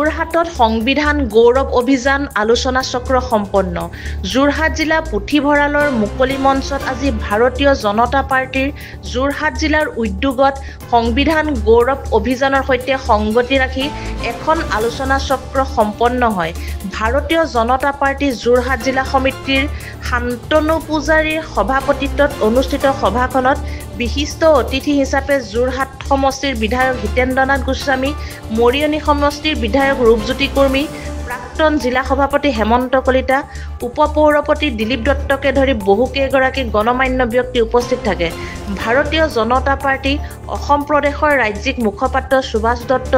যোৰহাটত সংবিধান গৌৰৱ অভিযান আলোচনা চক্ৰ সম্পন্ন। যোৰহাট জিলা পুথিভঁৰালৰ মুকলি মঞ্চত আজি ভাৰতীয় জনতা পাৰ্টিৰ যোৰহাট জিলাৰ উদ্যোগত সংবিধান গৌৰৱ অভিযানৰ সৈতে সংগতি ৰাখি এখন আলোচনা চক্ৰ সম্পন্ন হয়। ভাৰতীয় জনতা পাৰ্টি যোৰহাট জিলা সমিতিৰ শান্তনু পূজাৰীৰ সভাপতিত্বত অনুষ্ঠিত সভাখনত বিশিষ্ট অতিথি হিচাপে যোৰহাট সমষ্টিৰ বিধায়ক হিতেন্দ্ৰনাথ গোস্বামী, মৰিয়নি সমষ্টিৰ বিধায়ক ৰূপজ্যোতি কুৰ্মী, প্ৰাক্তন জিলা সভাপতি হেমন্ত কলিতা, উপপৌৰপতি দিলীপ দত্তকে ধৰি বহুকেইগৰাকী গণমান্য ব্যক্তি উপস্থিত থাকে। ভাৰতীয় জনতা পাৰ্টি অসম প্ৰদেশৰ ৰাজ্যিক মুখপাত্ৰ সুভাষ দত্ত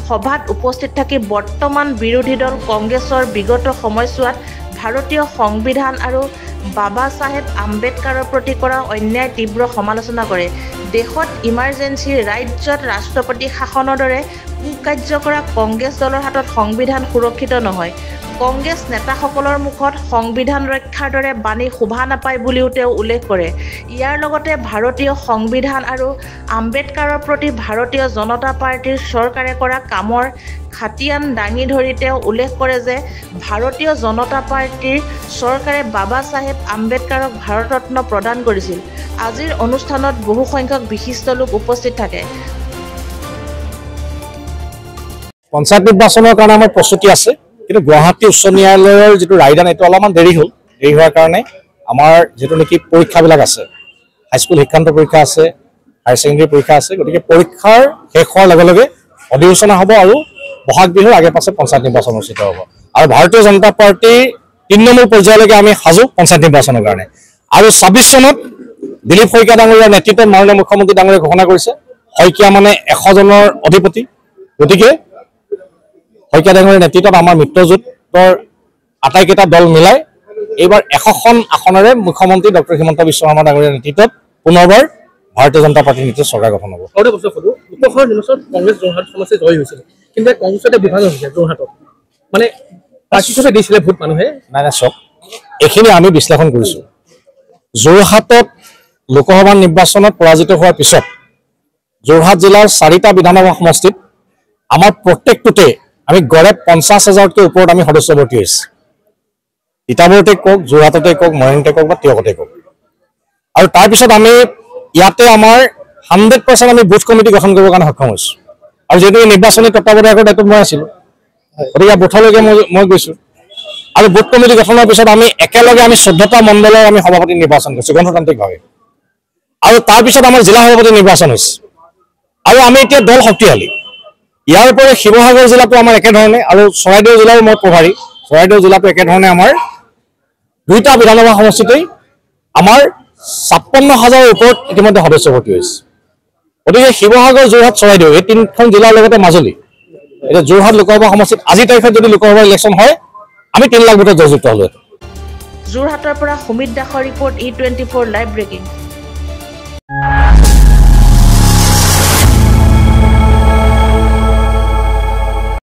সভাত উপস্থিত থাকি বৰ্তমান বিৰোধী দল কংগ্ৰেছৰ বিগত সময়ছোৱাত ভাৰতীয় সংবিধান আৰু বাবা চাহেব আম্বেদকাৰৰ প্ৰতি কৰা অন্যায় তীব্ৰ সমালোচনা কৰে। দেশত ইমাৰ্জেঞ্চি, ৰাজ্যত ৰাষ্ট্ৰপতি শাসনৰ দৰে কুকাৰ্য কৰা কংগ্ৰেছ দলৰ হাতত সংবিধান সুৰক্ষিত নহয়। কংগ্ৰেছ নেতাসকলৰ মুখত সংবিধান ৰক্ষাৰ দৰে বাণী শোভা নাপায় বুলিও তেওঁ উল্লেখ কৰে। ইয়াৰ লগতে ভাৰতীয় সংবিধান আৰু আম্বেদকাৰৰ প্ৰতি ভাৰতীয় জনতা পাৰ্টিৰ চৰকাৰে কৰা কামৰ খাতিয়ান দাঙি ধৰি তেওঁ উল্লেখ কৰে যে ভাৰতীয় জনতা পাৰ্টিৰ চৰকাৰে বাবা চাহেব আম্বেদকাৰক ভাৰত ৰত্ন প্ৰদান কৰিছিল। আজিৰ অনুষ্ঠানত বহু সংখ্যক বিশিষ্ট লোক উপস্থিত থাকে। পঞ্চায়ত নিৰ্বাচনৰ কাৰণে আমাৰ প্ৰস্তুতি আছে, কিন্তু গুৱাহাটী উচ্চ ন্যায়ালয়ৰ যিটো ৰায়দান এইটো অলপমান দেৰি হ'ল। দেৰি হোৱাৰ কাৰণে আমাৰ যিটো নেকি পৰীক্ষাবিলাক আছে, হাইস্কুল শিক্ষান্ত পৰীক্ষা আছে, হায়াৰ ছেকেণ্ডেৰী পৰীক্ষা আছে, গতিকে পৰীক্ষাৰ শেষ হোৱাৰ লগে লগে অধিসূচনা হ'ব আৰু বহাগ বিহুৰ আগে পাছে পঞ্চায়ত নিৰ্বাচন অনুষ্ঠিত হ'ব। আৰু ভাৰতীয় জনতা পাৰ্টিৰ ৩ নম্বৰ পৰ্যায়লৈকে আমি সাজু পঞ্চায়ত নিৰ্বাচনৰ কাৰণে। আৰু ২৬ চনত দিলীপ শইকীয়া ডাঙৰীয়াৰ নেতৃত্বত মাননীয় মুখ্যমন্ত্ৰী ডাঙৰীয়াই ঘোষণা কৰিছে শইকীয়া মানে ১০০ জনৰ অধিপতি। গতিকে শইকীয়া ডাঙৰীয়াৰ নেতৃত্বত আমাৰ মিত্ৰজোঁটৰ আটাইকেইটা দল মিলাই এইবাৰ ১০০খন আসনেৰে মুখ্যমন্ত্ৰী ডক্টৰ হিমন্ত বিশ্ব শৰ্মা ডাঙৰীয়াৰ নেতৃত্বত পুনৰবাৰ ভাৰতীয় জনতা পাৰ্টিৰ নেতৃত্বত চৰকাৰ গঠন হ'ব। লোকসভাৰ নিৰ্বাচনত কংগ্ৰেছ যোৰহাট সমষ্টি জয়ী হৈছিল, কিন্তু কংগ্ৰেছতে বিভাজন হৈছে যোৰহাটত, মানে পাৰ্টিটোৱে দিছিলে ভোট মানুহে। নাই চাওক, এইখিনি আমি বিশ্লেষণ কৰিছোঁ। যোৰহাটত লোকসভা নিৰ্বাচনত পৰাজিত হোৱাৰ পিছত যোৰহাট জিলাৰ 4টা বিধানসভা সমষ্টিত আমাৰ প্ৰত্যেকটোতে আমি গড়ে ৫০,০০০তকৈ ওপৰত আমি সদস্য ভৰ্তি হৈছোঁ। তিতাবৰতে কওক, যোৰহাটতে কওক, মৰিয়নিতে কওক বা তিয়কতে কওক। আৰু তাৰপিছত আমি ইয়াতে আমাৰ 100% আমি বুথ কমিটি গঠন কৰিবৰ কাৰণে সক্ষম হৈছোঁ। আৰু যিহেতু নিৰ্বাচনী তত্ত্বাৱধায়কৰ দায়িত্বত মই আছিলোঁ, গতিকে বুথলৈকে মই গৈছোঁ। আৰু বুথ কমিটি গঠনৰ পিছত আমি একেলগে 14টা মণ্ডলৰ আমি সভাপতি নিৰ্বাচন কৰিছোঁ গণতান্ত্ৰিকভাৱে। আৰু তাৰপিছত আমাৰ জিলা সভাপতি নিৰ্বাচন হৈছে। আৰু আমি এতিয়া দল শক্তিশালী। ইয়াৰ উপৰি শিৱসাগৰ জিলাটো আমাৰ একেধৰণে, আৰু চৰাইদেউ জিলাৰো মই প্ৰভাৰী। চৰাইদেউ জিলাটো একেধৰণে আমাৰ 2টা বিধানসভা সমষ্টিতেই আমাৰ ৫৬,০০০ৰ ওপৰত ইতিমধ্যে সদস্য ভৰ্তি হৈছে। গতিকে শিৱসাগৰ, যোৰহাট, চৰাইদেউ এই 3খন জিলাৰ লগতে মাজুলী, এতিয়া যোৰহাট লোকসভা সমষ্টিত আজি তাৰিখত যদি লোকসভা ইলেকশ্যন হয় আমি 3 লাখ ভোটত জয়যুক্ত হ'লো। যোৰহাটৰ পৰা সুমিত দাসৰ ৰিপৰ্ট E24 লাইভ ব্ৰেকিং।